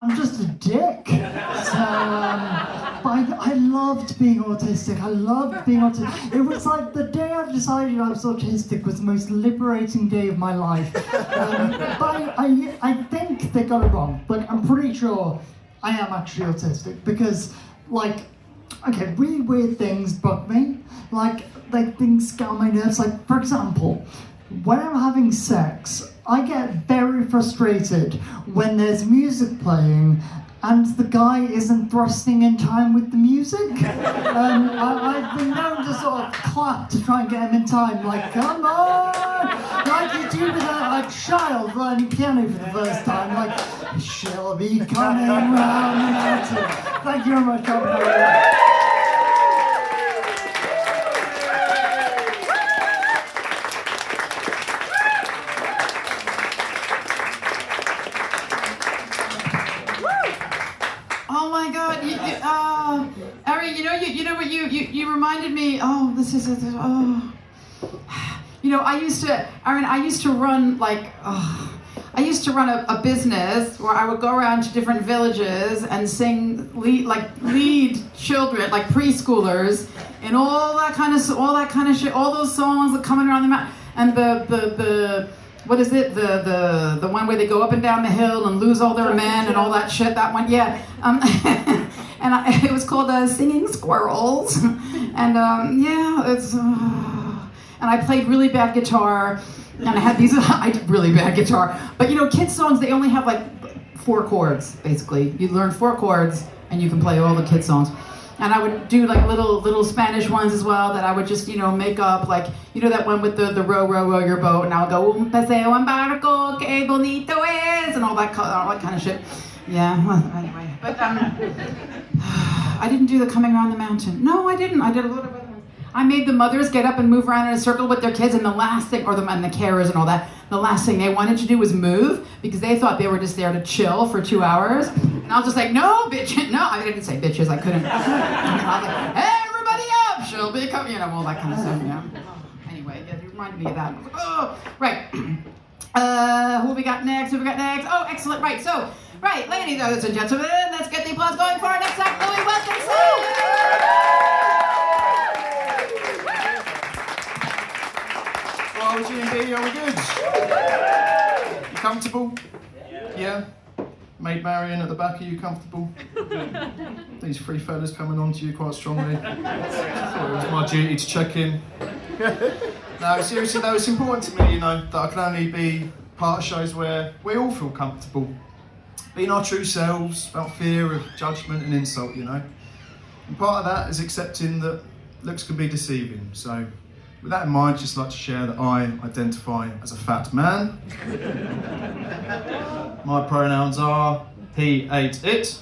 I'm just a dick. So, but I loved being autistic. I loved being autistic. It was like the day I decided I was autistic was the most liberating day of my life. But I think they got it wrong. Like, I'm pretty sure I am actually autistic because, like, okay, really weird things bug me. Like things get on my nerves. Like, for example, when I'm having sex, I get very frustrated when there's music playing and the guy isn't thrusting in time with the music. I've been known to sort of clap to try and get him in time, like, come on! Like you do with a child learning piano for the first time, like, she'll be coming round the mountain. Thank you very much, Robert. Oh my God! Ari, you know what you reminded me. Oh, this is I used to run a business where I would go around to different villages and sing lead children, like preschoolers, and all that kind of shit, all those songs that coming around the mountain, and the what is it? The one where they go up and down the hill and lose all their men and all that shit. That one, yeah. And it was called Singing Squirrels. And it's. And I played really bad guitar, and I had these. I did really bad guitar. But kids songs, they only have like 4 chords basically. You learn 4 chords, and you can play all the kids songs. And I would do like little Spanish ones as well that I would just, make up, like, that one with the row, row, row your boat, and I would go, un paseo en barco, que bonito es, and all that kind of shit. Yeah, well, anyway. But I didn't do the coming around the mountain. No, I didn't. I did a lot of other ones. I made the mothers get up and move around in a circle with their kids, and the last thing, and the carers and all that, the last thing they wanted to do was move because they thought they were just there to chill for 2 hours. And I was just like, no, bitch, no. I didn't say bitches, I couldn't. I was like, hey, everybody up, she'll be coming, all that kind of stuff, Anyway, yeah, you reminded me of that. I was like, oh, right. Who we got next? Oh, excellent, right, so, right, ladies and gentlemen, let's get the applause going for our next act. Louis Wilkinson! Well, G&D, are we good? You comfortable? Yeah? Maid Marion at the back, are you comfortable? These 3 fellas coming on to you quite strongly. I thought it was my duty to check in. No, seriously though, it's important to me, that I can only be part of shows where we all feel comfortable. Being our true selves, without fear of judgment and insult, And part of that is accepting that looks can be deceiving. So, with that in mind, I'd just like to share that I identify as a fat man. My pronouns are he, ate, it.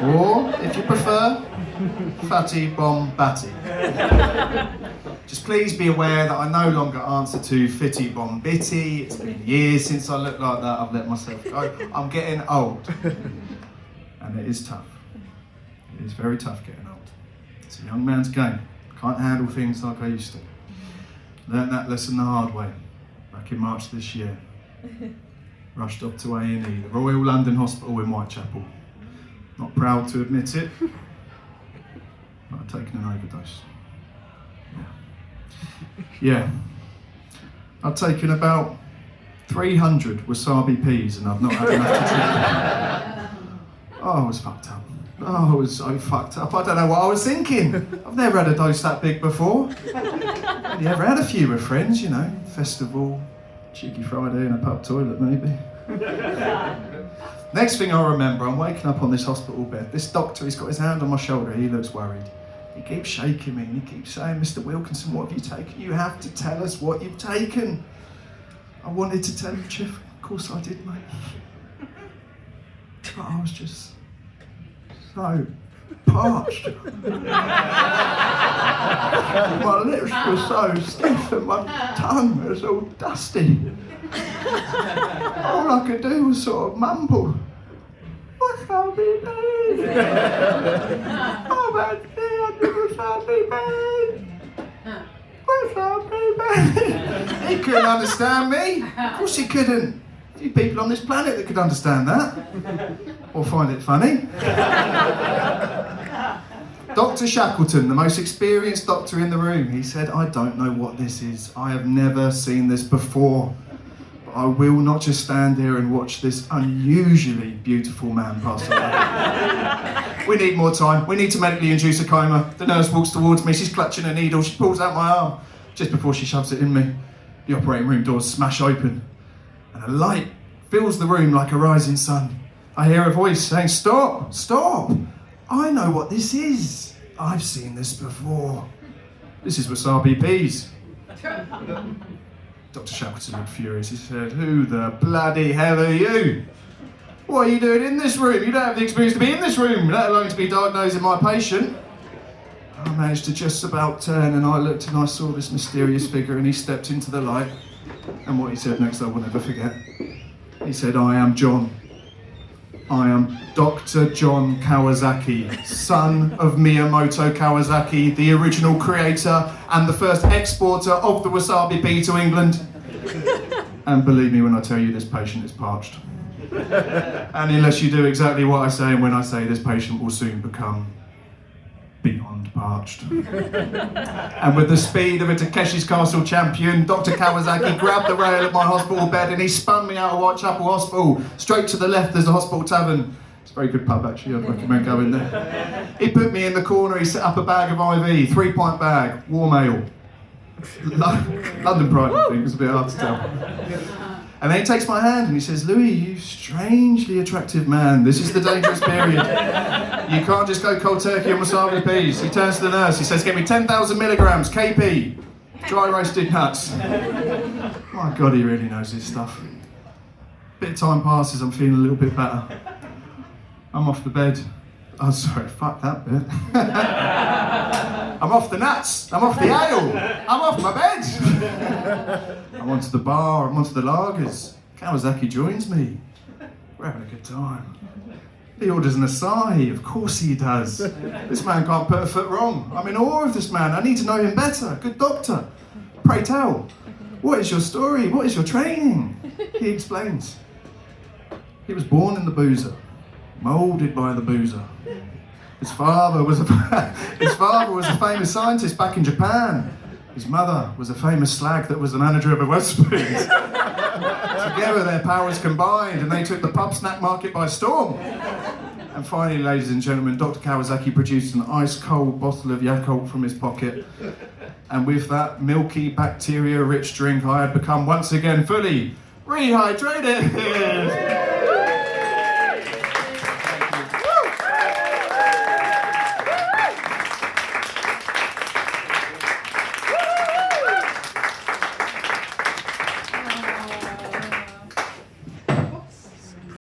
Or, if you prefer, fatty, bomb, batty. Just please be aware that I no longer answer to fitty, bomb, bitty. It's been years since I looked like that. I've let myself go. I'm getting old. And it is tough. It is very tough getting old. It's a young man's game. Can't handle things like I used to. Learned that lesson the hard way, back in March this year. Rushed off to A&E, the Royal London Hospital in Whitechapel. Not proud to admit it, but I've taken an overdose. Yeah. I've taken about 300 wasabi peas and I've not had enough to drink. Oh, I was fucked up. Oh, I was so fucked up. I don't know what I was thinking. I've never had a dose that big before. You ever had a few with friends, festival, cheeky Friday in a pub toilet maybe. Next thing I remember, I'm waking up on this hospital bed. This doctor, he's got his hand on my shoulder, he looks worried. He keeps shaking me and he keeps saying, Mr. Wilkinson, what have you taken? You have to tell us what you've taken. I wanted to tell you, Chief. Of course I did, mate. But I was just so parched. My lips were so stiff and my tongue was all dusty. All I could do was sort of mumble. What's going to be? Oh, man, what's going to be? What's going to be? He couldn't understand me. Of course he couldn't. few people on this planet that could understand that. Or find it funny. Dr. Shackleton, the most experienced doctor in the room, he said, I don't know what this is. I have never seen this before. But I will not just stand here and watch this unusually beautiful man pass away. We need more time. We need to medically induce a coma. The nurse walks towards me. She's clutching a needle. She pulls out my arm. Just before she shoves it in me, the operating room doors smash open. And a light fills the room like a rising sun. I hear a voice saying, stop, stop. I know what this is. I've seen this before. This is wasabi peas. Dr. Shackleton looked furious. He said, who the bloody hell are you? What are you doing in this room? You don't have the experience to be in this room, let alone to be diagnosing my patient. I managed to just about turn, and I looked and I saw this mysterious figure, and he stepped into the light. And what he said next I will never forget. He said, I am John. I am Dr. John Kawasaki, son of Miyamoto Kawasaki, the original creator and the first exporter of the wasabi pea to England. And believe me when I tell you, this patient is parched. And unless you do exactly what I say, and when I say, this patient will soon become beyond parched. And with the speed of a Takeshi's Castle champion, Dr. Kawasaki grabbed the rail of my hospital bed and he spun me out of Whitechapel Hospital. Straight to the left, there's a hospital tavern. It's a very good pub, actually. I'd recommend going there. He put me in the corner. He set up a bag of IV, 3-pint bag, warm ale. London Pride, I think. It's a bit hard to tell. And then he takes my hand and he says, Louis, you strangely attractive man. This is the dangerous period. You can't just go cold turkey on wasabi peas. He turns to the nurse. He says, get me 10,000 milligrams, KP, dry roasted nuts. My God, he really knows his stuff. Bit of time passes, I'm feeling a little bit better. I'm off the bed. Oh, sorry, fuck that bit. I'm off the nuts. I'm off the ale. I'm off my bed. I'm onto the bar. I'm onto the lagers. Kawasaki joins me. We're having a good time. He orders an Asahi. Of course he does. This man can't put a foot wrong. I'm in awe of this man. I need to know him better. Good doctor. Pray tell. What is your story? What is your training? He explains. He was born in the boozer. Moulded by the boozer. His father was a famous scientist back in Japan. His mother was a famous slag that was the manager of a Wetherspoons. Together their powers combined and they took the pub snack market by storm. And finally, ladies and gentlemen, Dr. Kawasaki produced an ice-cold bottle of Yakult from his pocket. And with that milky, bacteria-rich drink, I had become once again fully rehydrated.